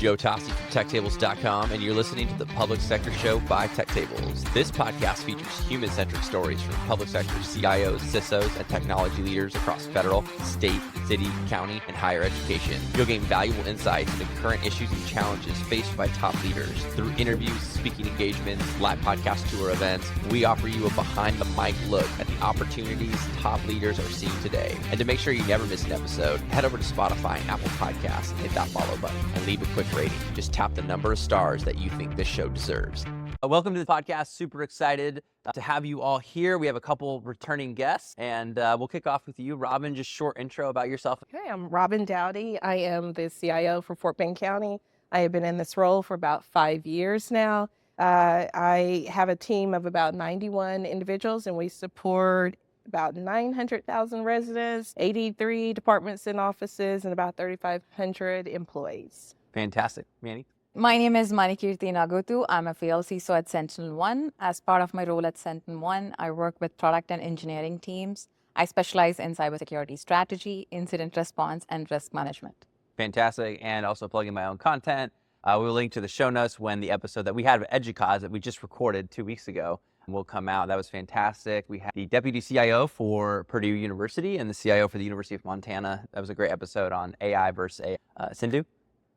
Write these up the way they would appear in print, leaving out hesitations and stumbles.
Joe Tossi from TechTables.com, and you're listening to the Public Sector Show by TechTables. This podcast features human-centric stories from public sector CIOs, CISOs, and technology leaders across federal, state, city, county, and higher education. You'll gain valuable insights into current issues and challenges faced by top leaders. Through interviews, speaking engagements, live podcast tour events, we offer you a behind-the-mic look at the opportunities top leaders are seeing today. And to make sure you never miss an episode, head over to Spotify and Apple Podcasts and hit that follow button and leave a quick rating. Just tap the number of stars that you think this show deserves. Welcome to the podcast. Super excited to have you all here. We have a couple returning guests, and we'll kick off with you. Robyn, just short intro about yourself. Okay, I'm Robyn Doughtie. I am the CIO for Fort Bend County. I have been in this role for about 5 years now. I have a team of about 91 individuals, and we support about 900,000 residents, 83 departments and offices, and about 3,500 employees. Fantastic. Manny? My name is Nagothu. I'm a field CISO at SentinelOne. As part of my role at SentinelOne, I work with product and engineering teams. I specialize in cybersecurity strategy, incident response, and risk management. Fantastic. And also plugging my own content. We will link to the show notes when the episode that we had of EDUCAUSE that we just recorded 2 weeks ago will come out. That was fantastic. We had the Deputy CIO for Purdue University and the CIO for the University of Montana. That was a great episode on AI versus AI. Sindhu?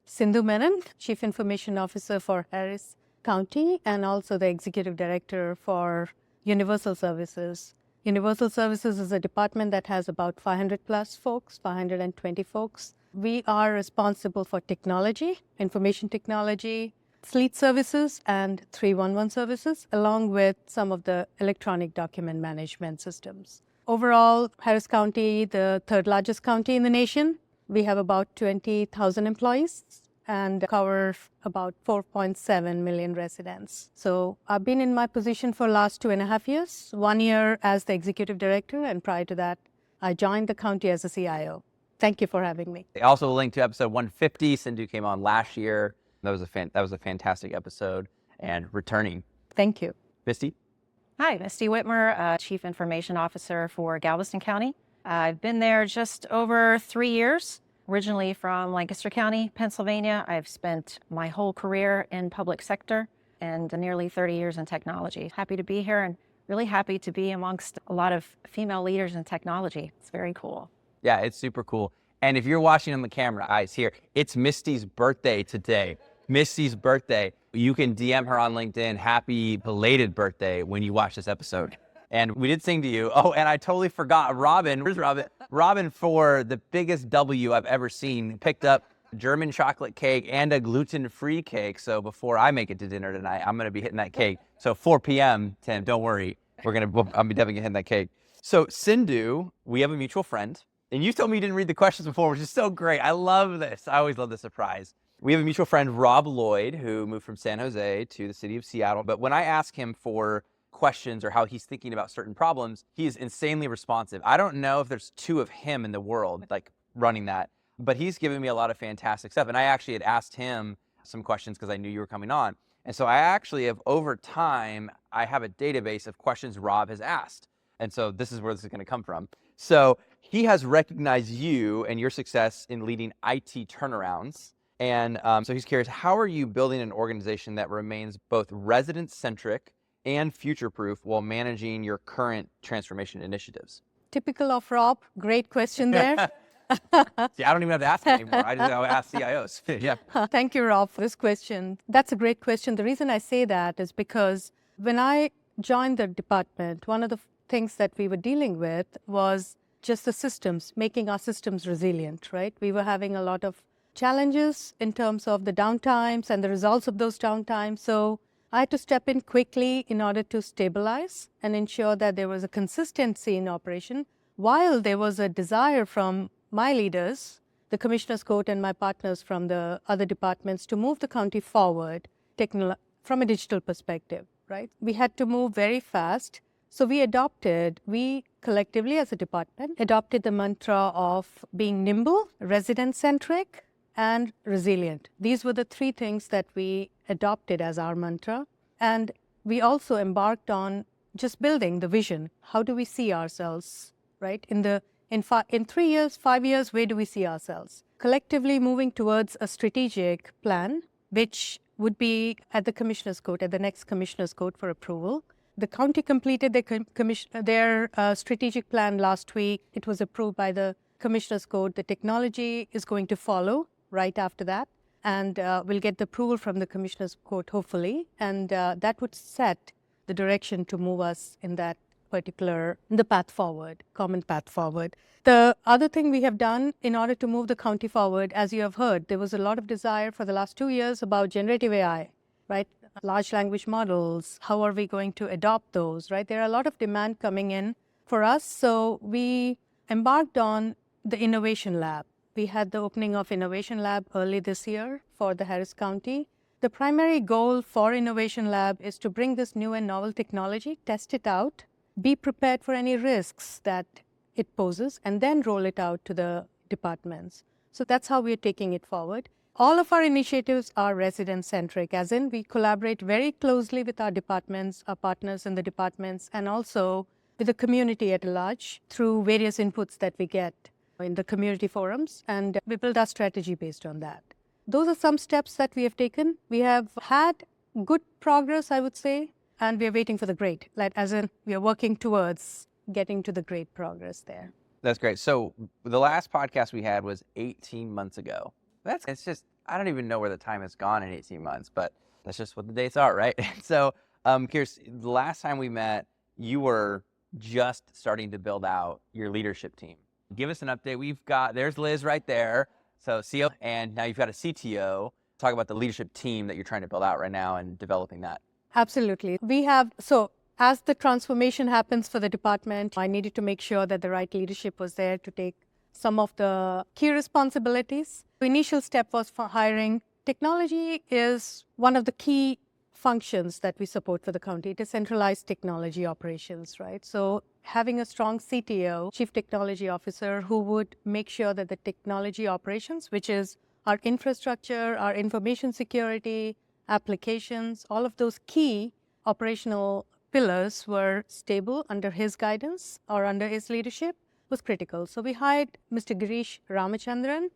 Sindhu Menon, Chief Information Officer for Harris County, and also the Executive Director for Universal Services. Universal Services is a department that has about 500 plus folks, 520 folks. We are responsible for technology, information technology, fleet services, and 311 services, along with some of the electronic document management systems. Overall, Harris County, the third largest county in the nation. We have about 20,000 employees and cover about 4.7 million residents. So I've been in my position for the last 2.5 years, 1 year as the executive director, and prior to that, I joined the county as a CIO. Thank you for having me. Also a link to episode 150. Sindhu came on last year. That was a fantastic episode and returning. Thank you. Misty? Hi, Misty Witmer, Chief Information Officer for Galveston County. I've been there just over 3 years, originally from Lancaster County, Pennsylvania. I've spent my whole career in public sector and nearly 30 years in technology. Happy to be here and really happy to be amongst a lot of female leaders in technology. It's very cool. Yeah, it's super cool. And if you're watching on the camera, eyes here, it's Misty's birthday today. Misty's birthday. You can DM her on LinkedIn, happy belated birthday when you watch this episode. And we did sing to you. Oh, and I totally forgot, Robyn, where's Robyn? Robyn, for the biggest W I've ever seen, picked up German chocolate cake and a gluten-free cake. So before I make it to dinner tonight, I'm gonna be hitting that cake. So 4 p.m., Tim, don't worry. I'll be definitely hitting that cake. So Sindhu, we have a mutual friend. And you told me you didn't read the questions before, which is so great. I love this. I always love the surprise. We have a mutual friend, Rob Lloyd, who moved from San Jose to the city of Seattle. But when I ask him for questions or how he's thinking about certain problems, he is insanely responsive. I don't know if there's two of him in the world, like running that, but he's given me a lot of fantastic stuff. And I actually had asked him some questions because I knew you were coming on. And so I actually have, over time, I have a database of questions Rob has asked. And so this is where this is going to come from. So he has recognized you and your success in leading IT turnarounds. And so he's curious, how are you building an organization that remains both resident-centric and future-proof while managing your current transformation initiatives? Typical of Rob. Great question there. See, I don't even have to ask anymore. I just ask CIOs. Yeah. Thank you, Rob, for this question. That's a great question. The reason I say that is because when I joined the department, one of the things that we were dealing with was just the systems, making our systems resilient, right? We were having a lot of challenges in terms of the downtimes and the results of those downtimes. So I had to step in quickly in order to stabilize and ensure that there was a consistency in operation, while there was a desire from my leaders, the Commissioner's Court and my partners from the other departments, to move the county forward from a digital perspective, right? We had to move very fast. So we collectively as a department adopted the mantra of being nimble, resident-centric, and resilient. These were the three things that we adopted as our mantra. And we also embarked on just building the vision. How do we see ourselves, right, in the in 3 years, 5 years, where do we see ourselves? Collectively moving towards a strategic plan, which would be at the Commissioner's Court, at the next Commissioner's Court for approval. The county completed their strategic plan last week. It was approved by the Commissioner's Court. The technology is going to follow right after that, and we'll get the approval from the Commissioner's Court, hopefully, and that would set the direction to move us in that the path forward, common path forward. The other thing we have done in order to move the county forward, as you have heard, there was a lot of desire for the last 2 years about generative AI, right? Large language models, how are we going to adopt those, right? There are a lot of demand coming in for us, so we embarked on the Innovation Lab. We had the opening of Innovation Lab early this year for the Harris County. The primary goal for Innovation Lab is to bring this new and novel technology, test it out, be prepared for any risks that it poses, and then roll it out to the departments. So that's how we're taking it forward. All of our initiatives are resident-centric, as in we collaborate very closely with our departments, our partners in the departments, and also with the community at large through various inputs that we get in the community forums, and we build our strategy based on that. Those are some steps that we have taken. We have had good progress, I would say, and we are waiting for the great, like, as in we are working towards getting to the great progress there. That's great. So the last podcast we had was 18 months ago. It's just, I don't even know where the time has gone in 18 months, but that's just what the dates are, right? So, Kears, the last time we met, you were just starting to build out your leadership team. Give us an update. There's Liz right there. So CEO, and now you've got a CTO. Talk about the leadership team that you're trying to build out right now and developing that. Absolutely. As the transformation happens for the department, I needed to make sure that the right leadership was there to take some of the key responsibilities. The initial step was for hiring. Technology is one of the key functions that we support for the county. It is centralized technology operations, right? So having a strong CTO, Chief Technology Officer, who would make sure that the technology operations, which is our infrastructure, our information security, applications, all of those key operational pillars were stable under his guidance or under his leadership, was critical. So we hired Mr. Girish Ramachandran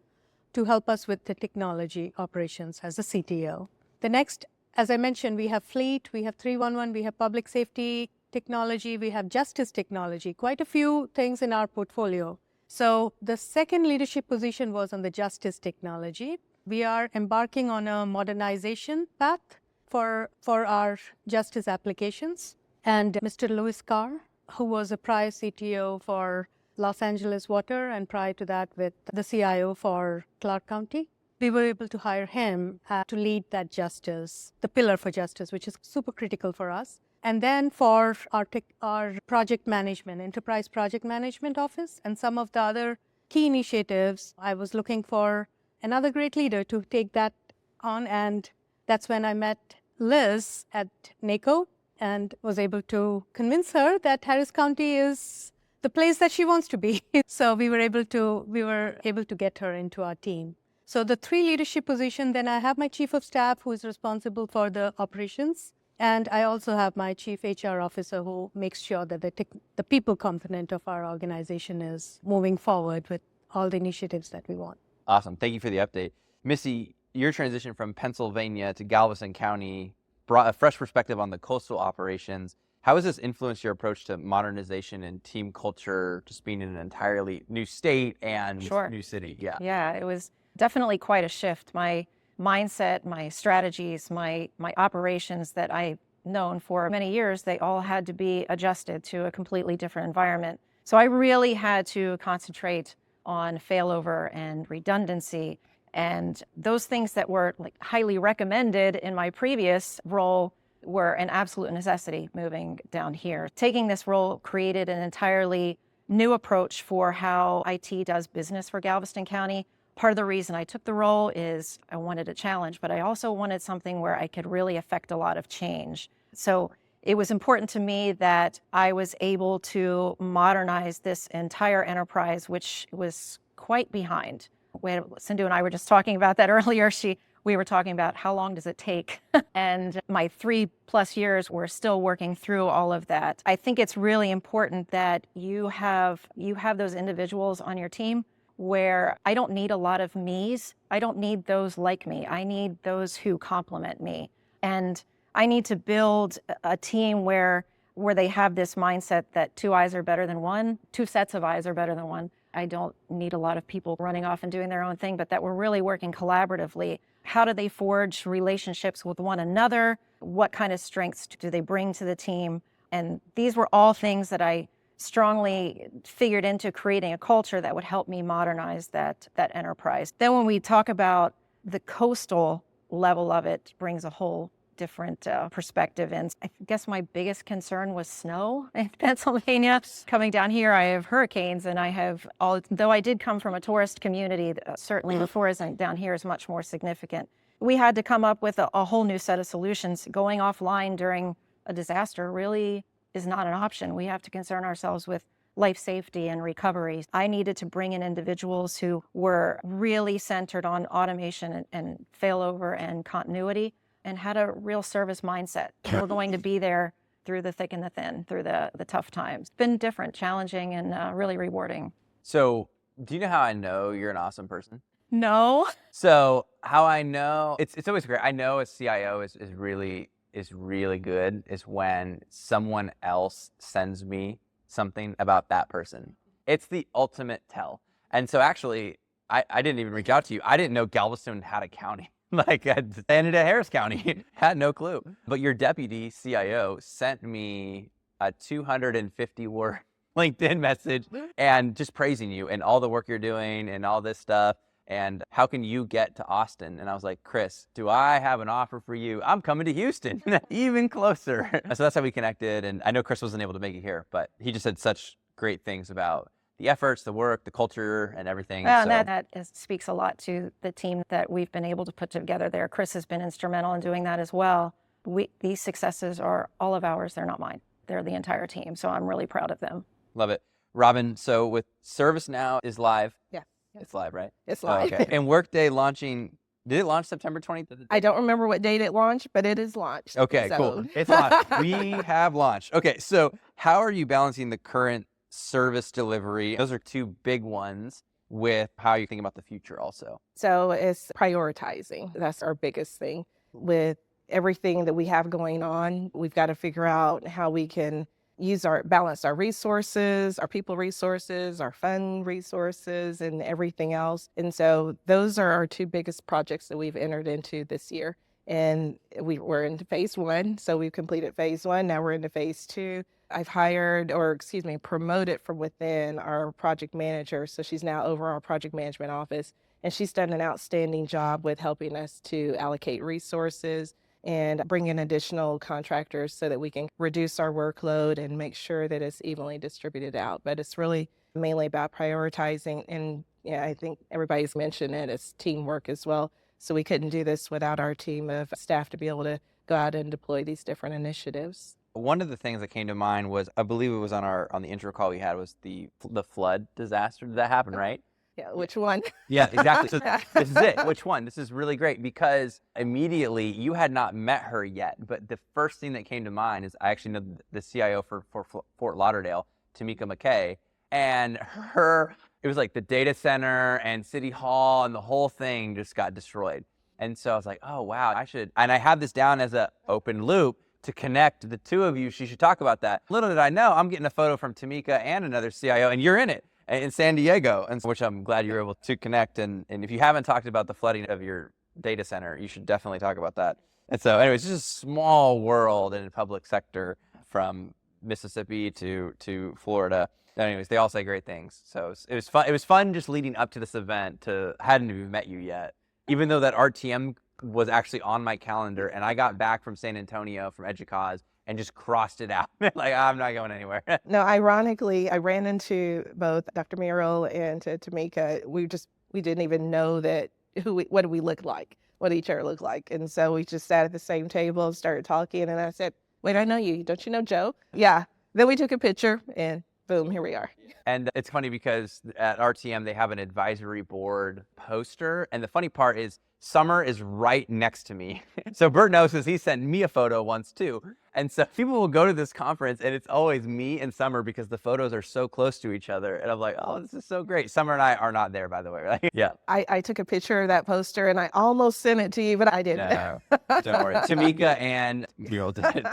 to help us with the technology operations as a CTO. The next, as I mentioned, we have fleet, we have 311, we have public safety technology, we have justice technology, quite a few things in our portfolio. So the second leadership position was on the justice technology. We are embarking on a modernization path for our justice applications. And Mr. Louis Carr, who was a prior CTO for Los Angeles Water and prior to that with the CIO for Clark County, we were able to hire him to lead that justice, the pillar for justice, which is super critical for us. And then for our project management, enterprise project management office, and some of the other key initiatives, I was looking for another great leader to take that on. And that's when I met Liz at NACO and was able to convince her that Harris County is the place that she wants to be. So we were able to get her into our team. So the three leadership positions, then I have my chief of staff who is responsible for the operations. And I also have my chief HR officer who makes sure that the people component of our organization is moving forward with all the initiatives that we want. Awesome. Thank you for the update. Missy, your transition from Pennsylvania to Galveston County brought a fresh perspective on the coastal operations. How has this influenced your approach to modernization and team culture, just being in an entirely new state and new city? Yeah, it was definitely quite a shift. My mindset, my strategies, my operations that I've known for many years, they all had to be adjusted to a completely different environment. So I really had to concentrate on failover and redundancy, and those things that were highly recommended in my previous role were an absolute necessity moving down here. Taking this role created an entirely new approach for how IT does business for Galveston County. Part of the reason I took the role is I wanted a challenge, but I also wanted something where I could really affect a lot of change. So it was important to me that I was able to modernize this entire enterprise, which was quite behind. Sindhu and I were just talking about that earlier. we were talking about how long does it take? And my 3+ years were still working through all of that. I think it's really important that you have those individuals on your team where I don't need a lot of me's. I don't need those like me. I need those who complement me. And I need to build a team where they have this mindset that 2 eyes are better than one, 2 sets of eyes are better than one. I don't need a lot of people running off and doing their own thing, but that we're really working collaboratively. How do they forge relationships with one another? What kind of strengths do they bring to the team? And these were all things that I strongly figured into creating a culture that would help me modernize that enterprise. Then when we talk about the coastal level of it, brings a whole different perspective. And I guess my biggest concern was snow in Pennsylvania. Coming down here, I have hurricanes, and though I did come from a tourist community, certainly the tourism down here is much more significant. We had to come up with a whole new set of solutions. Going offline during a disaster really is not an option. We have to concern ourselves with life safety and recovery. I needed to bring in individuals who were really centered on automation and failover and continuity, and had a real service mindset. We're going to be there through the thick and the thin, through the tough times. It's been different, challenging, and really rewarding. So do you know how I know you're an awesome person? No. So how I know, it's always great. I know a CIO is really good is when someone else sends me something about that person. It's the ultimate tell. And so actually, I didn't even reach out to you. I didn't know Galveston had a county. Like I ended at Harris County, had no clue. But your deputy CIO sent me a 250-word LinkedIn message and just praising you and all the work you're doing and all this stuff. And how can you get to Austin? And I was like, Chris, do I have an offer for you? I'm coming to Houston, even closer. So that's how we connected. And I know Chris wasn't able to make it here, but he just said such great things about the efforts, the work, the culture, and everything. Well, so. that speaks a lot to the team that we've been able to put together there. Chris has been instrumental in doing that as well. These successes are all of ours. They're not mine. They're the entire team. So I'm really proud of them. Love it. Robyn, so with ServiceNow is live. Yeah. It's live, right? It's live. Oh, okay. And Workday launching, did it launch September 20th? I don't remember what date it launched, but it is launched. Okay, cool. It's launched. We have launched. Okay, so how are you balancing the current service delivery? Those are 2 big ones with how you think about the future also. So it's prioritizing. That's our biggest thing. With everything that we have going on, we've got to figure out how we can balance our resources, our people resources, our fund resources, and everything else. And so those are our 2 biggest projects that we've entered into this year. And we're into phase 1. So we've completed phase 1. Now we're into phase 2. I've promoted from within our project manager. So she's now over our project management office, and she's done an outstanding job with helping us to allocate resources and bring in additional contractors so that we can reduce our workload and make sure that it's evenly distributed out. But it's really mainly about prioritizing. And yeah, I think everybody's mentioned it. It's teamwork as well. So we couldn't do this without our team of staff to be able to go out and deploy these different initiatives. One of the things that came to mind was, I believe it was on the intro call we had, was the flood disaster. Did that happen, right? Yeah, which one? Yeah, exactly. So this is it. Which one? This is really great because immediately you had not met her yet, but the first thing that came to mind is I actually know the CIO for Fort Lauderdale, Tamika McKay, and it was like the data center and City Hall and the whole thing just got destroyed. And so I was like, oh, wow, and I have this down as an open loop to connect the 2 of you. She should talk about that. Little did I know, I'm getting a photo from Tamika and another CIO, and you're in it. In San Diego, and which I'm glad you were able to connect. And if you haven't talked about the flooding of your data center, you should definitely talk about that. And so anyways, it's just a small world in the public sector from Mississippi to Florida. Anyways, they all say great things. So it was fun. It was fun just leading up to this event. Hadn't even met you yet, even though that RTM was actually on my calendar, and I got back from San Antonio from EDUCAUSE and just crossed it out. Like, I'm not going anywhere. No, ironically, I ran into both Dr. Merrill and Tamika. We didn't even know that what do we look like, what each other look like. And so we just sat at the same table and started talking. And I said, wait, I know you. Don't you know Joe? Yeah. Then we took a picture and boom, here we are. And it's funny because at RTM, they have an advisory board poster. And the funny part is Summer is right next to me. So Bert knows because he sent me a photo once too. And so people will go to this conference and it's always me and Summer because the photos are so close to each other. And I'm like, oh, this is so great. Summer and I are not there, by the way. Right? Yeah. I took a picture of that poster and I almost sent it to you, but I didn't. No, don't worry. Tamika and Muriel did.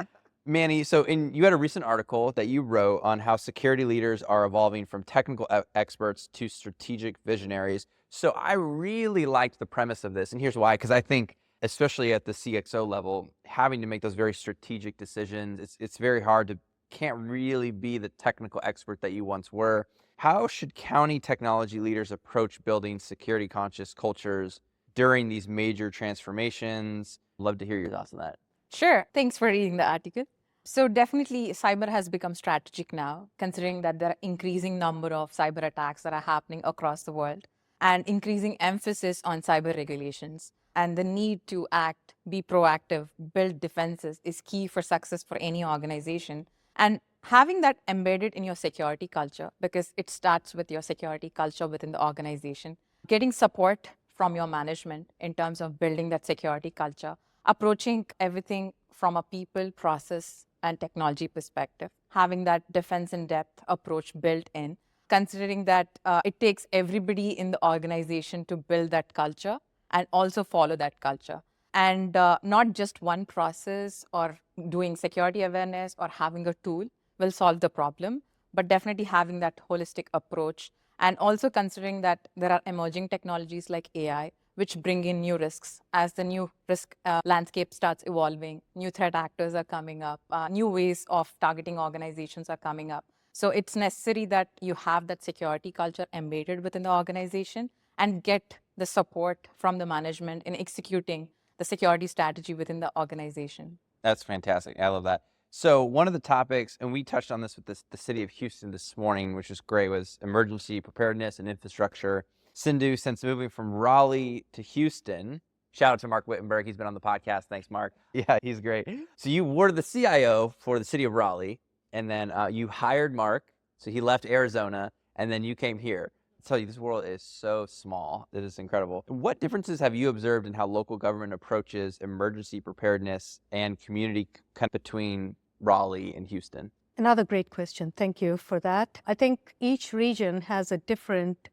Manny, so you had a recent article that you wrote on how security leaders are evolving from technical experts to strategic visionaries. So I really liked the premise of this, and here's why, because I think, especially at the CXO level, having to make those very strategic decisions, it's very hard to, can't really be the technical expert that you once were. How should county technology leaders approach building security conscious cultures during these major transformations? Love to hear your thoughts on that. Sure. Thanks for reading the article. So definitely cyber has become strategic now, considering that there are increasing number of cyber attacks that are happening across the world and increasing emphasis on cyber regulations. And the need to act, be proactive, build defenses is key for success for any organization. And having that embedded in your security culture, because it starts with your security culture within the organization, getting support from your management in terms of building that security culture, approaching everything from a people, process, and technology perspective, having that defense in depth approach built in, considering that it takes everybody in the organization to build that culture and also follow that culture. And not just one process or doing security awareness or having a tool will solve the problem, but definitely having that holistic approach and also considering that there are emerging technologies like AI, which bring in new risks. As the new risk landscape starts evolving, new threat actors are coming up, new ways of targeting organizations are coming up. So it's necessary that you have that security culture embedded within the organization and get the support from the management in executing the security strategy within the organization. That's fantastic. I love that. So one of the topics, and we touched on this with the city of Houston this morning, which is great, was emergency preparedness and infrastructure. Sindhu, since moving from Raleigh to Houston, shout out to Mark Wittenberg. He's been on the podcast. Thanks, Mark. Yeah, he's great. So you were the CIO for the city of Raleigh, and then you hired Mark. So he left Arizona, and then you came here. I tell you, this world is so small. It is incredible. What differences have you observed in how local government approaches emergency preparedness and community between Raleigh and Houston? Another great question. Thank you for that. I think each region has a different,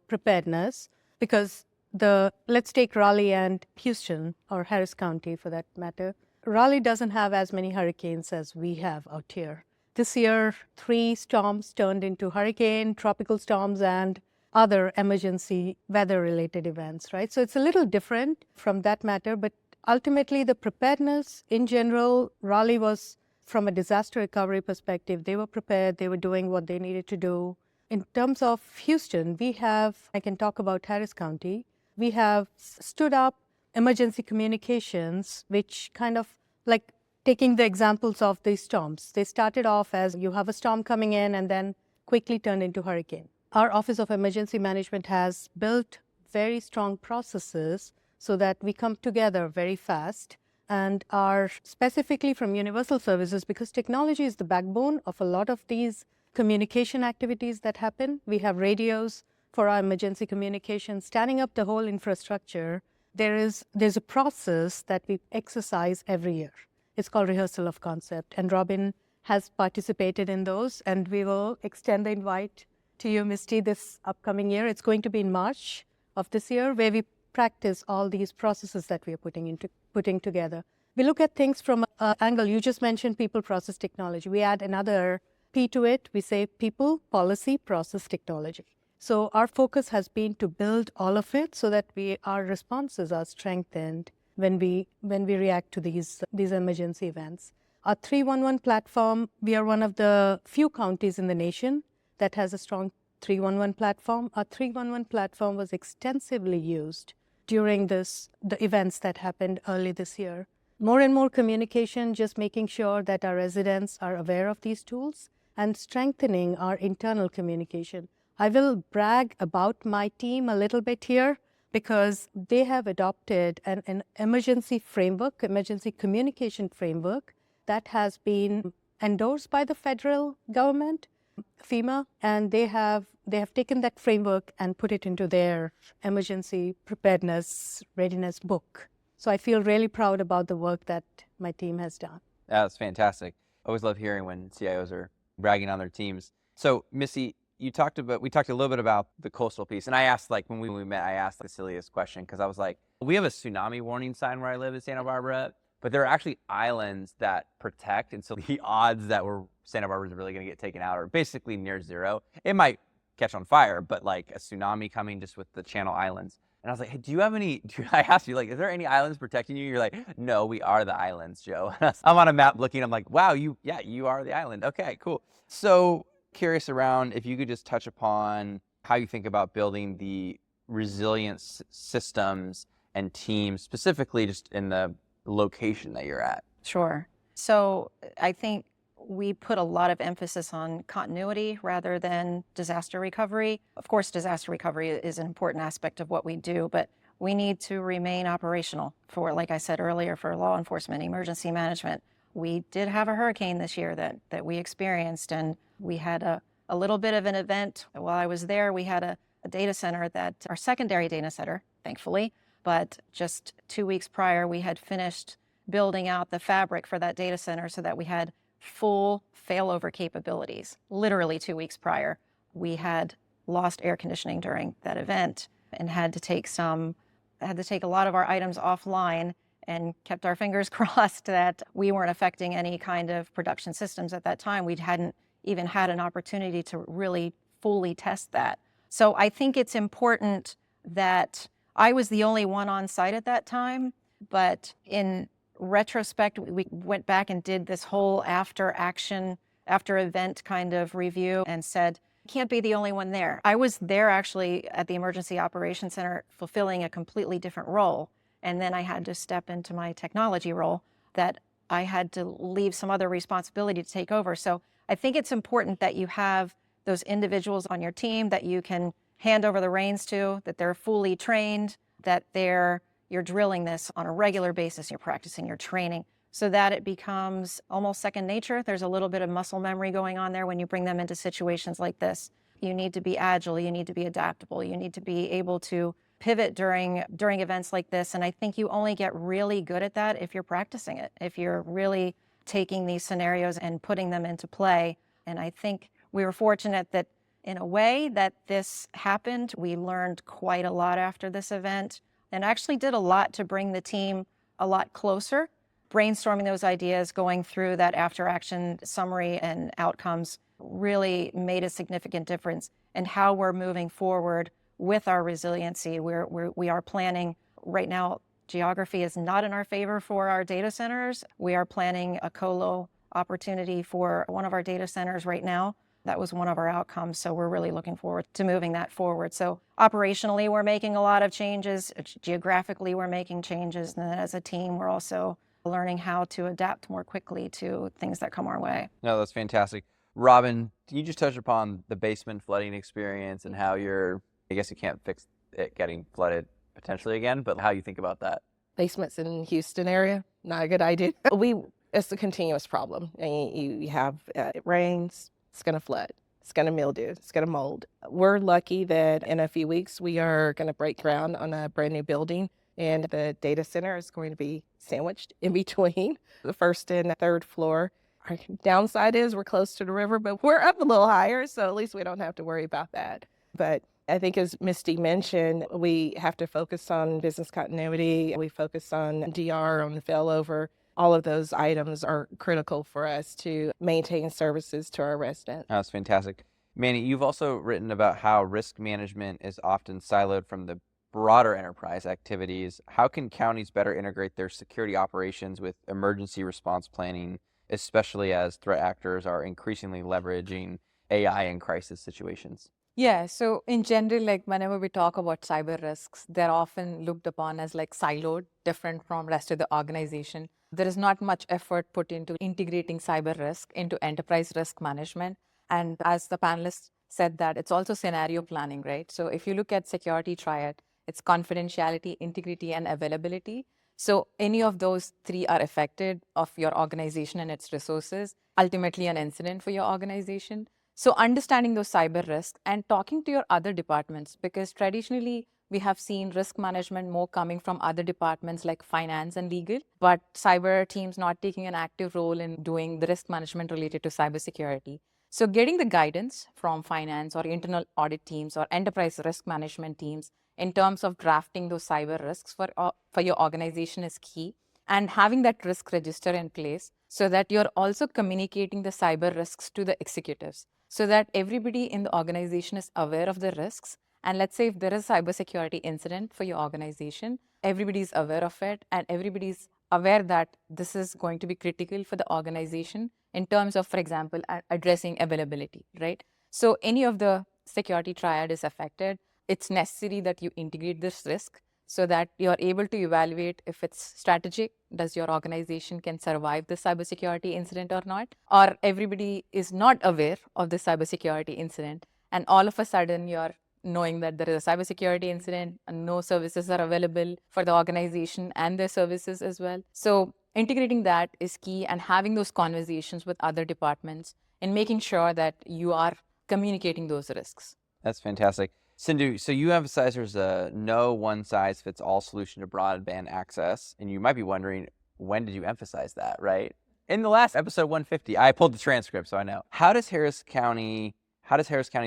preparedness, because let's take Raleigh and Houston, or Harris County for that matter. Raleigh doesn't have as many hurricanes as we have out here. This year, 3 storms turned into hurricane, tropical storms, and other emergency weather-related events, right? So it's a little different from that matter, but ultimately the preparedness in general, Raleigh was, from a disaster recovery perspective, they were prepared, they were doing what they needed to do. In terms of Houston, I can talk about Harris County, we have stood up emergency communications, which kind of like taking the examples of these storms. They started off as you have a storm coming in and then quickly turned into hurricane. Our Office of Emergency Management has built very strong processes so that we come together very fast and are specifically from Universal Services, because technology is the backbone of a lot of these communication activities that happen. We have radios for our emergency communication, standing up the whole infrastructure. There's a process that we exercise every year. It's called rehearsal of concept, and Robyn has participated in those, and we will extend the invite to you, Misty, this upcoming year. It's going to be in March of this year, where we practice all these processes that we are putting together. We look at things from an angle. You just mentioned people, process, technology. We add another P to it. We say people, policy, process, technology. So our focus has been to build all of it so that our responses are strengthened when we react to these emergency events. Our 311 platform, we are one of the few counties in the nation that has a strong 311 platform. Our 311 platform was extensively used during the events that happened early this year. More and more communication, just making sure that our residents are aware of these tools and strengthening our internal communication. I will brag about my team a little bit here because they have adopted an emergency framework, emergency communication framework that has been endorsed by the federal government, FEMA, and they have taken that framework and put it into their emergency preparedness readiness book. So I feel really proud about the work that my team has done. That's fantastic. I always love hearing when CIOs are bragging on their teams. So Misty, we talked a little bit about the coastal piece. And I asked, like, when we met, I asked the silliest question, because I was like, we have a tsunami warning sign where I live in Santa Barbara, but there are actually islands that protect. And so the odds that Santa Barbara is really going to get taken out are basically near zero. It might catch on fire, but like a tsunami coming just with the Channel Islands. And I was like, hey, I asked you, like, is there any islands protecting you? You're like, no, we are the islands, Joe. I'm on a map looking, I'm like, wow, you are the island. Okay, cool. So curious around if you could just touch upon how you think about building the resilience systems and teams, specifically just in the location that you're at. Sure. So I think we put a lot of emphasis on continuity rather than disaster recovery. Of course, disaster recovery is an important aspect of what we do, but we need to remain operational for, like I said earlier, for law enforcement, emergency management. We did have a hurricane this year that we experienced, and we had a little bit of an event. While I was there, we had a data center our secondary data center, thankfully, but just 2 weeks prior, we had finished building out the fabric for that data center so that we had full failover capabilities. Literally 2 weeks prior, we had lost air conditioning during that event and had to take a lot of our items offline and kept our fingers crossed that we weren't affecting any kind of production systems at that time. We hadn't even had an opportunity to really fully test that. So I think it's important that I was the only one on site at that time, but in retrospect, we went back and did this whole after event kind of review and said, can't be the only one there. I was there actually at the Emergency Operations Center fulfilling a completely different role. And then I had to step into my technology role that I had to leave some other responsibility to take over. So I think it's important that you have those individuals on your team that you can hand over the reins to, that they're fully trained, that you're drilling this on a regular basis, you're practicing your training so that it becomes almost second nature. There's a little bit of muscle memory going on there when you bring them into situations like this. You need to be agile, you need to be adaptable, you need to be able to pivot during events like this. And I think you only get really good at that if you're practicing it, if you're really taking these scenarios and putting them into play. And I think we were fortunate that in a way that this happened. We learned quite a lot after this event and actually did a lot to bring the team a lot closer. Brainstorming those ideas, going through that after action summary and outcomes really made a significant difference in how we're moving forward with our resiliency. We are planning right now. Geography is not in our favor for our data centers. We are planning a colo opportunity for one of our data centers right now. That was one of our outcomes. So we're really looking forward to moving that forward. So operationally, we're making a lot of changes. Geographically, we're making changes. And then as a team, we're also learning how to adapt more quickly to things that come our way. No, that's fantastic. Robyn, can you just touch upon the basement flooding experience and how I guess you can't fix it getting flooded potentially again, but how you think about that? Basements in Houston area, not a good idea. It's a continuous problem. And you have, it rains, it's going to flood, it's going to mildew, it's going to mold. We're lucky that in a few weeks, we are going to break ground on a brand new building, and the data center is going to be sandwiched in between the first and third floor. Our downside is we're close to the river, but we're up a little higher, so at least we don't have to worry about that. But I think as Misty mentioned, we have to focus on business continuity. We focus on DR, on the failover. All of those items are critical for us to maintain services to our residents. That's fantastic. Manny, you've also written about how risk management is often siloed from the broader enterprise activities. How can counties better integrate their security operations with emergency response planning, especially as threat actors are increasingly leveraging AI in crisis situations? Yeah, so in general, like whenever we talk about cyber risks, they're often looked upon as like siloed, different from rest of the organization. There is not much effort put into integrating cyber risk into enterprise risk management. And as the panelists said that, it's also scenario planning, right? So if you look at security triad, it's confidentiality, integrity, and availability. So any of those three are affected of your organization and its resources, ultimately an incident for your organization. So understanding those cyber risks and talking to your other departments, because traditionally we have seen risk management more coming from other departments like finance and legal, but cyber teams not taking an active role in doing the risk management related to cybersecurity. So getting the guidance from finance or internal audit teams or enterprise risk management teams in terms of drafting those cyber risks for your organization is key. And having that risk register in place so that you're also communicating the cyber risks to the executives so that everybody in the organization is aware of the risks. And let's say if there is a cybersecurity incident for your organization, everybody's aware of it and everybody's aware that this is going to be critical for the organization in terms of, for example, addressing availability, right? So any of the security triad is affected, it's necessary that you integrate this risk so that you're able to evaluate if it's strategic, does your organization can survive the cybersecurity incident or not, or everybody is not aware of the cybersecurity incident, and all of a sudden you're knowing that there is a cybersecurity incident and no services are available for the organization and their services as well. So integrating that is key, and having those conversations with other departments and making sure that you are communicating those risks. That's fantastic. Sindhu, so you emphasize there's a no one-size-fits-all solution to broadband access, and you might be wondering, when did you emphasize that, right? In the last episode 150, I pulled the transcript, so I know. How does Harris County's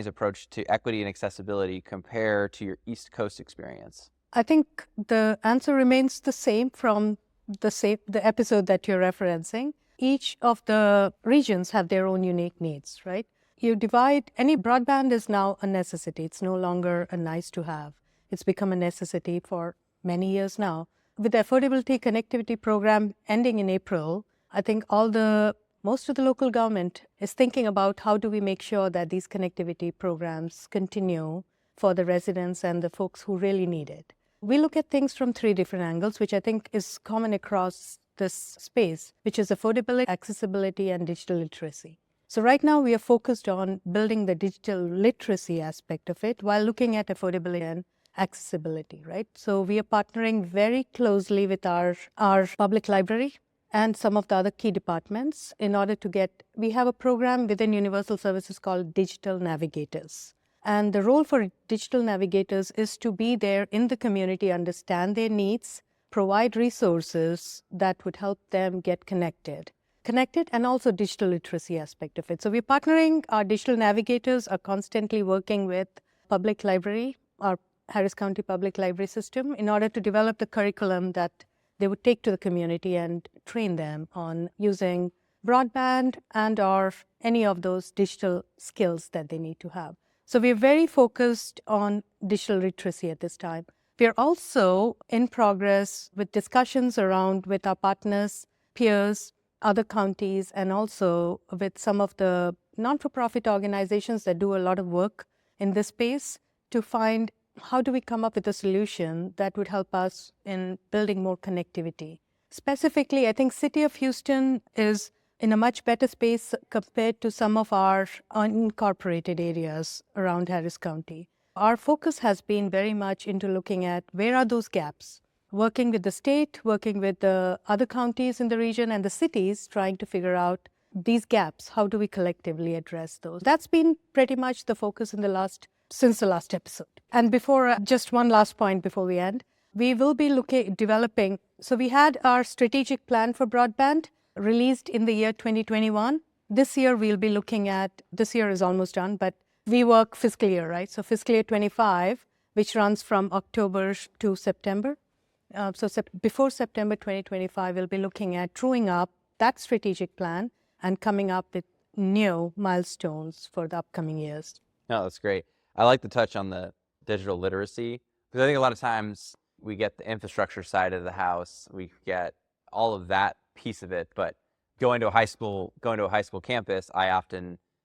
approach to equity and accessibility compare to your East Coast experience? I think the answer remains the same from the episode that you're referencing. Each of the regions have their own unique needs, right? You divide, any broadband is now a necessity. It's no longer a nice to have. It's become a necessity for many years now. With the affordability connectivity program ending in April, I think most of the local government is thinking about how do we make sure that these connectivity programs continue for the residents and the folks who really need it. We look at things from 3 different angles, which I think is common across this space, which is affordability, accessibility, and digital literacy. So right now we are focused on building the digital literacy aspect of it while looking at affordability and accessibility, right? So we are partnering very closely with our public library and some of the other key departments in order to we have a program within Universal Services called Digital Navigators. And the role for digital navigators is to be there in the community, understand their needs, provide resources that would help them get connected and also digital literacy aspect of it. So we're partnering, our digital navigators are constantly working with public library, our Harris County Public Library system, in order to develop the curriculum that they would take to the community and train them on using broadband and or any of those digital skills that they need to have. So we're very focused on digital literacy at this time. We're also in progress with discussions around with our partners, peers, other counties, and also with some of the non-for-profit organizations that do a lot of work in this space to find how do we come up with a solution that would help us in building more connectivity. Specifically, I think City of Houston is in a much better space compared to some of our unincorporated areas around Harris County. Our focus has been very much into looking at where are those gaps, working with the state, working with the other counties in the region and the cities, trying to figure out these gaps. How do we collectively address those? That's been pretty much the focus since the last episode. And just one last point before we end, we will be developing. So we had our strategic plan for broadband released in the year 2021. This year we'll be this year is almost done, but we work fiscal year, right? So fiscal year 25, which runs from October to September. Before September 2025, we'll be looking at truing up that strategic plan and coming up with new milestones for the upcoming years. No, that's great. I like to touch on the digital literacy because I think a lot of times we get the infrastructure side of the house, we get all of that piece of it, but going to a high school campus,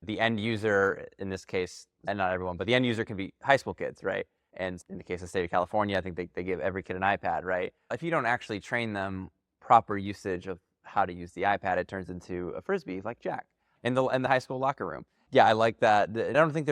the end user in this case, and not everyone, but the end user can be high school kids, right? And in the case of the state of California, I think they give every kid an iPad, right? If you don't actually train them proper usage of how to use the iPad, it turns into a Frisbee like Jack in the high school locker room. Yeah, I like that. I don't think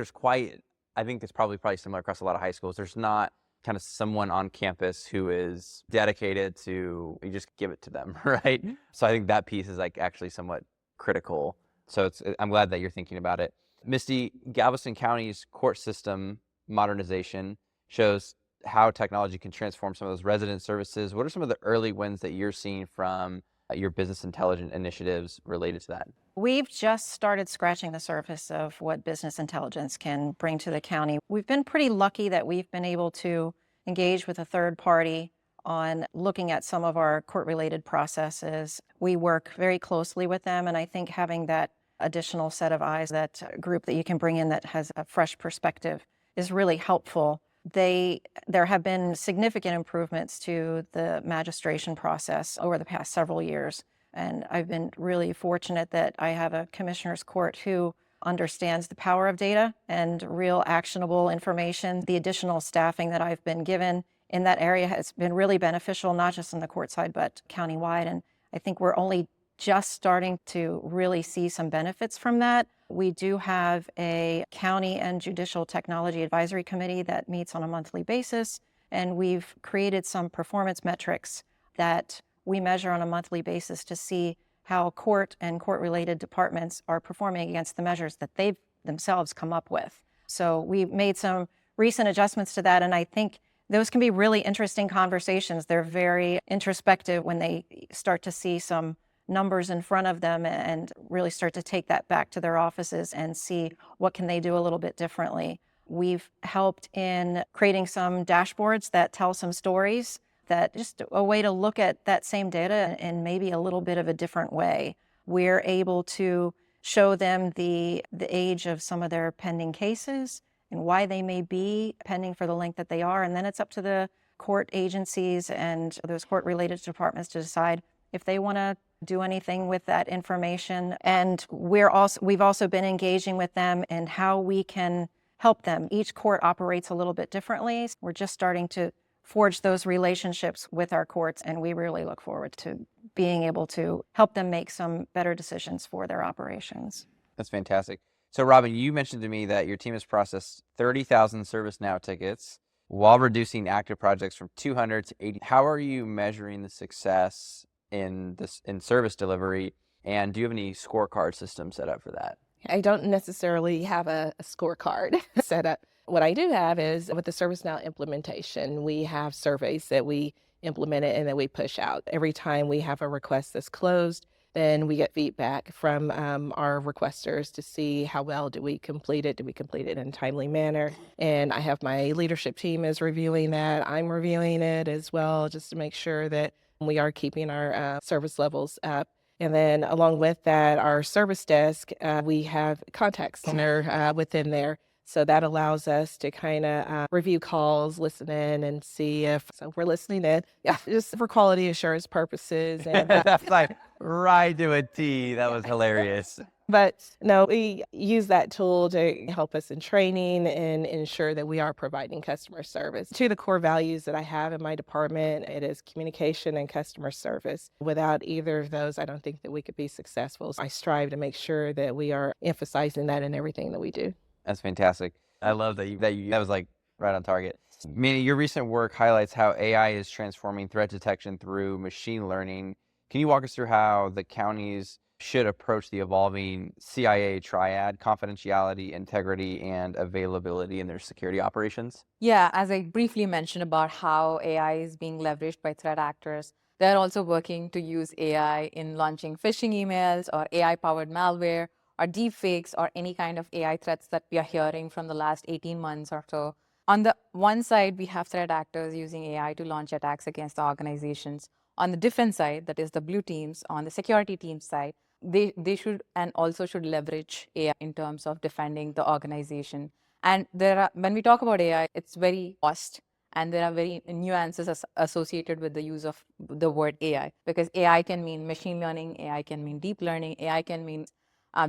I think it's probably similar across a lot of high schools. There's not kind of someone on campus who is dedicated to, you just give it to them, right? So I think that piece is actually somewhat critical. So I'm glad that you're thinking about it. Misty, Galveston County's court system modernization shows how technology can transform some of those resident services. What are some of the early wins that you're seeing from your business intelligence initiatives related to that? We've just started scratching the surface of what business intelligence can bring to the county. We've been pretty lucky that we've been able to engage with a third party on looking at some of our court-related processes. We work very closely with them, and I think having that additional set of eyes, that group that you can bring in that has a fresh perspective, is really helpful. There have been significant improvements to the magistration process over the past several years. And I've been really fortunate that I have a commissioner's court who understands the power of data and real actionable information. The additional staffing that I've been given in that area has been really beneficial, not just on the court side, but countywide. And I think we're only just starting to really see some benefits from that. We do have a county and judicial technology advisory committee that meets on a monthly basis, and we've created some performance metrics that we measure on a monthly basis to see how court and court-related departments are performing against the measures that they've themselves come up with. So we've made some recent adjustments to that, and I think those can be really interesting conversations. They're very introspective when they start to see some numbers in front of them and really start to take that back to their offices and see what can they do a little bit differently. We've helped in creating some dashboards that tell some stories, that just a way to look at that same data in maybe a little bit of a different way. We're able to show them the age of some of their pending cases and why they may be pending for the length that they are. And then it's up to the court agencies and those court-related departments to decide if they want to do anything with that information. And we've also been engaging with them in how we can help them. Each court operates a little bit differently. We're just starting to forge those relationships with our courts, and we really look forward to being able to help them make some better decisions for their operations. That's fantastic. So Robyn, you mentioned to me that your team has processed 30,000 ServiceNow tickets while reducing active projects from 200 to 80. How are you measuring the success in service delivery, and do you have any scorecard system set up for that? I don't necessarily have a scorecard set up. What I do have is with the ServiceNow implementation, we have surveys that we implement it and that we push out. Every time we have a request that's closed, then we get feedback from our requesters to see how well do we complete it? Do we complete it in a timely manner? And I have my leadership team is reviewing that. I'm reviewing it as well, just to make sure that we are keeping our service levels up. And then along with that, our service desk, we have contact center within there. So that allows us to kind of review calls, listen in, and see if we're listening in. Yeah, just for quality assurance purposes. And, That's like right to a T. That was hilarious. But no, we use that tool to help us in training and ensure that we are providing customer service. Two of the core values that I have in my department, it is communication and customer service. Without either of those, I don't think that we could be successful. So I strive to make sure that we are emphasizing that in everything that we do. That's fantastic. I love that that was like right on target. Meaning your recent work highlights how AI is transforming threat detection through machine learning. Can you walk us through how the counties should approach the evolving CIA triad: confidentiality, integrity, and availability in their security operations? Yeah, as I briefly mentioned about how AI is being leveraged by threat actors, they're also working to use AI in launching phishing emails or AI-powered malware or deepfakes or any kind of AI threats that we are hearing from the last 18 months or so. On the one side, we have threat actors using AI to launch attacks against the organizations. On the defense side, that is the blue teams, on the security team side, they should and also should leverage AI in terms of defending the organization. And when we talk about AI, it's very vast, and there are very nuances associated with the use of the word AI, because AI can mean machine learning, AI can mean deep learning, AI can mean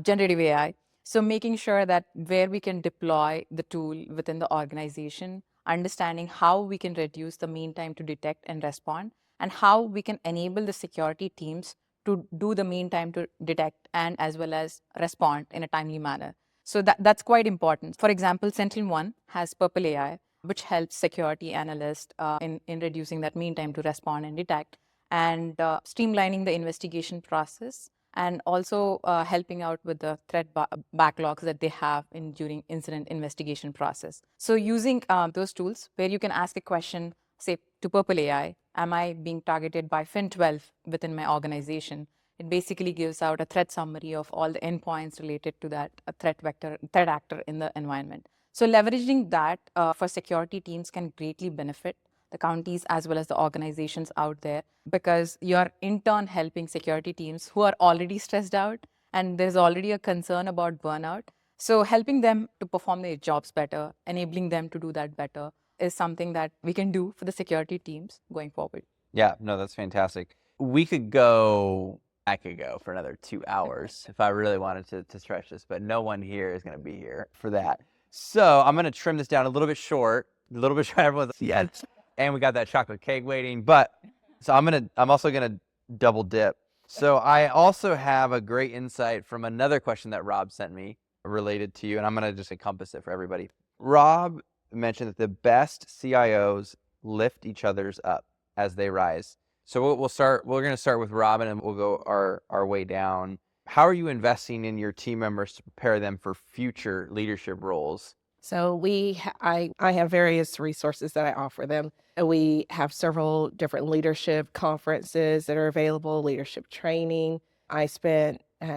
generative AI. So making sure that where we can deploy the tool within the organization, understanding how we can reduce the mean time to detect and respond, and how we can enable the security teams to do the mean time to detect and as well as respond in a timely manner. So that's quite important. For example, SentinelOne has Purple AI, which helps security analysts in reducing that mean time to respond and detect, and streamlining the investigation process, and also helping out with the threat backlogs that they have during incident investigation process. So using those tools where you can ask a question, say to Purple AI, am I being targeted by Fin12 within my organization? It basically gives out a threat summary of all the endpoints related to that threat actor in the environment. So leveraging that for security teams can greatly benefit the counties as well as the organizations out there, because you're in turn helping security teams who are already stressed out and there's already a concern about burnout. So helping them to perform their jobs better, enabling them to do that better is something that we can do for the security teams going forward. Yeah, no, that's fantastic. I could go for another 2 hours if I really wanted to stretch this, but no one here is going to be here for that. So I'm going to trim this down a little bit short, everyone's yes. And we got that chocolate cake waiting, but so I'm also going to double dip. So I also have a great insight from another question that Rob sent me related to you, and I'm going to just encompass it for everybody. Rob mentioned that the best CIOs lift each other's up as they rise. So we're going to start with Robyn, and we'll go our way down. How are you investing in your team members to prepare them for future leadership roles? So I have various resources that I offer them. We have several different leadership conferences that are available, leadership training. I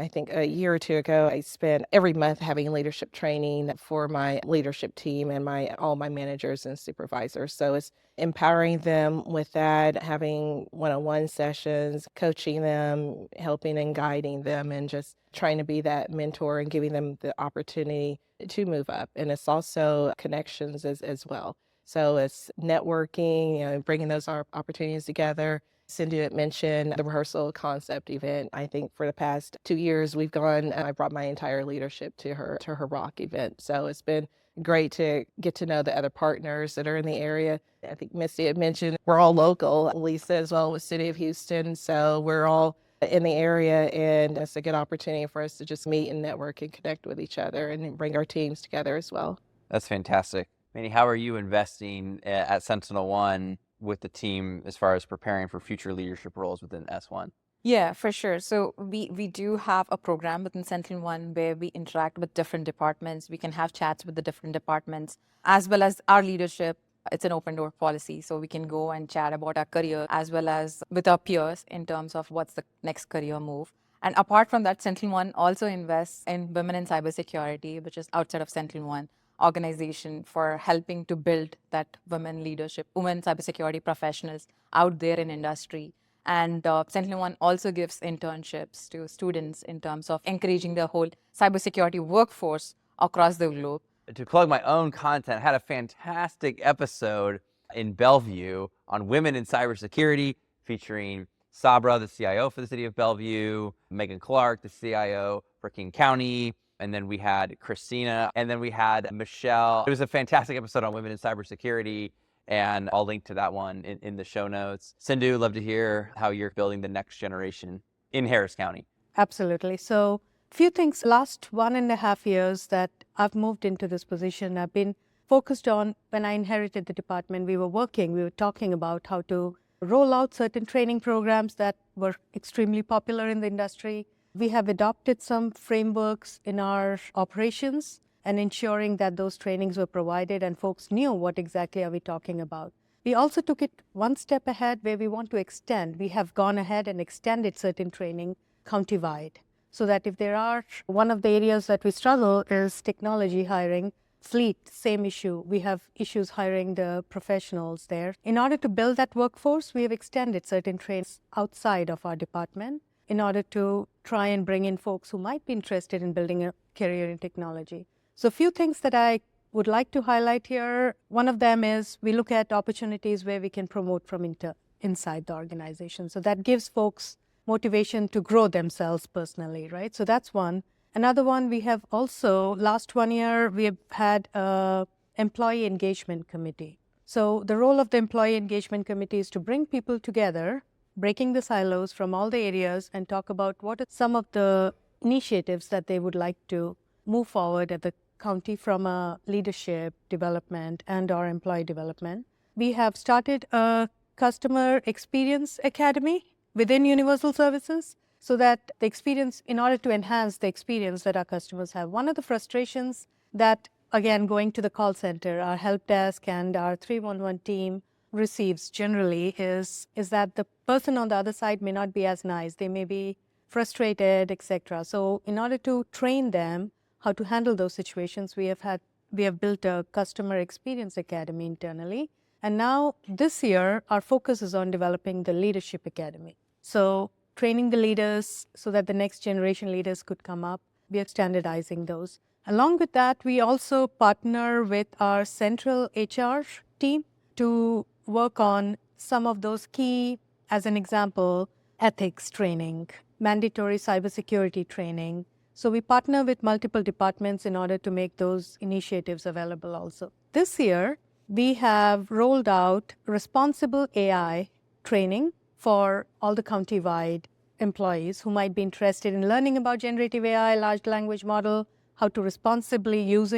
think a year or two ago, I spent every month having leadership training for my leadership team and all my managers and supervisors. So it's empowering them with that, having one-on-one sessions, coaching them, helping and guiding them, and just trying to be that mentor and giving them the opportunity to move up. And it's also connections as well. So it's networking, bringing those opportunities together. Sindhu had mentioned the rehearsal concept event. I think for the past 2 years, we've gone, I brought my entire leadership to her ROC event. So it's been great to get to know the other partners that are in the area. I think Misty had mentioned we're all local, Lisa as well with City of Houston. So we're all in the area, and it's a good opportunity for us to just meet and network and connect with each other and bring our teams together as well. That's fantastic. Manny, how are you investing at SentinelOne with the team as far as preparing for future leadership roles within S1? Yeah, for sure. So we do have a program within SentinelOne where we interact with different departments. We can have chats with the different departments as well as our leadership. It's an open door policy, so we can go and chat about our career as well as with our peers in terms of what's the next career move. And apart from that, SentinelOne also invests in women in cybersecurity, which is outside of SentinelOne organization, for helping to build that women leadership, women cybersecurity professionals out there in industry. And SentinelOne also gives internships to students in terms of encouraging the whole cybersecurity workforce across the globe. To plug my own content, I had a fantastic episode in Bellevue on women in cybersecurity featuring Sabra, the CIO for the city of Bellevue, Megan Clark, the CIO for King County, and then we had Christina, and then we had Michelle. It was a fantastic episode on women in cybersecurity, and I'll link to that one in the show notes. Sindhu, love to hear how you're building the next generation in Harris County. Absolutely. So few things. Last 1.5 years that I've moved into this position, I've been focused on. When I inherited the department, we were talking about how to roll out certain training programs that were extremely popular in the industry. We have adopted some frameworks in our operations and ensuring that those trainings were provided and folks knew what exactly are we talking about. We also took it one step ahead where we want to extend. We have gone ahead and extended certain training countywide, so that if there are, one of the areas that we struggle is technology hiring. Fleet, same issue. We have issues hiring the professionals there. In order to build that workforce, we have extended certain trainings outside of our department in order to try and bring in folks who might be interested in building a career in technology. So a few things that I would like to highlight here. One of them is we look at opportunities where we can promote from inside the organization. So that gives folks motivation to grow themselves personally, right? So that's one. Another one, we have also, last 1 year, we have had an employee engagement committee. So the role of the employee engagement committee is to bring people together, breaking the silos from all the areas, and talk about what are some of the initiatives that they would like to move forward at the county from a leadership development and or employee development. We have started a customer experience academy within Universal Services. so that the experience, in order to enhance the experience that our customers have. One of the frustrations that, again, going to the call center, our help desk and our 311 team receives generally is that the person on the other side may not be as nice. They may be frustrated, etc. So in order to train them how to handle those situations, we have built a customer experience academy internally. And now this year, our focus is on developing the leadership academy. So training the leaders so that the next generation leaders could come up. We are standardizing those. Along with that, we also partner with our central HR team to work on some of those key, as an example, ethics training, mandatory cybersecurity training. So we partner with multiple departments in order to make those initiatives available also. This year, we have rolled out responsible AI training for all the county-wide employees who might be interested in learning about generative AI, large language model, how to responsibly use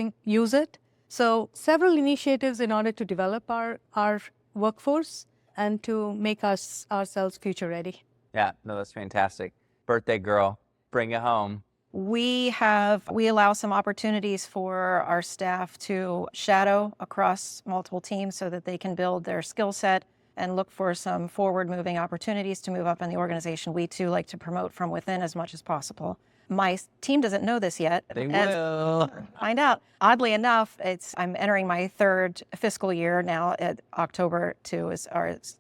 it. So several initiatives in order to develop our workforce and to make ourselves future ready. Yeah, no, that's fantastic. Birthday girl, bring it home. We allow some opportunities for our staff to shadow across multiple teams so that they can build their skill set and look for some forward-moving opportunities to move up in the organization. We too like to promote from within as much as possible. My team doesn't know this yet. They will. Find out. Oddly enough, I'm entering my third fiscal year now. At October 2 is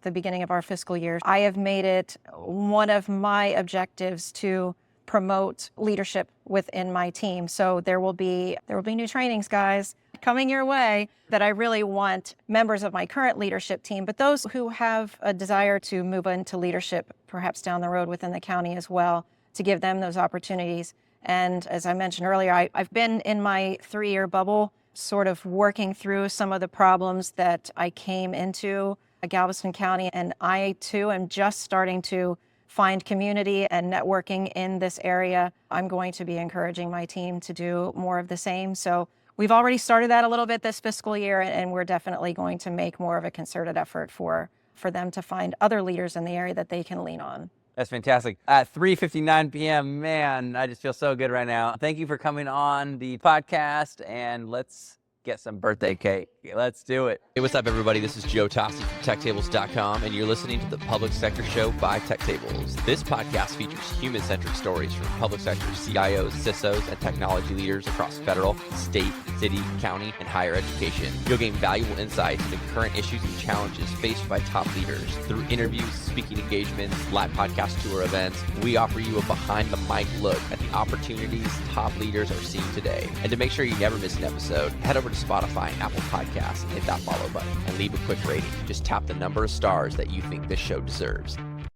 the beginning of our fiscal year. I have made it one of my objectives to promote leadership within my team. So there will be new trainings, guys, coming your way that I really want members of my current leadership team, but those who have a desire to move into leadership, perhaps down the road within the county as well, to give them those opportunities. And as I mentioned earlier, I've been in my 3-year bubble, sort of working through some of the problems that I came into Galveston County, and I too am just starting to find community and networking in this area. I'm going to be encouraging my team to do more of the same. So we've already started that a little bit this fiscal year, and we're definitely going to make more of a concerted effort for them to find other leaders in the area that they can lean on. That's fantastic. At 3:59 p.m., man, I just feel so good right now. Thank you for coming on the podcast, and let's get some birthday cake. Let's do it. Hey, what's up, everybody? This is Joe Tossi from TechTables.com, and you're listening to the Public Sector Show by Tech Tables. This podcast features human-centric stories from public sector CIOs, CISOs, and technology leaders across federal, state, city, county, and higher education. You'll gain valuable insights into current issues and challenges faced by top leaders. Through interviews, speaking engagements, live podcast tour events, we offer you a behind-the-mic look at the opportunities top leaders are seeing today. And to make sure you never miss an episode, head over to Spotify and Apple Podcasts and hit that follow button and leave a quick rating. Just tap the number of stars that you think this show deserves.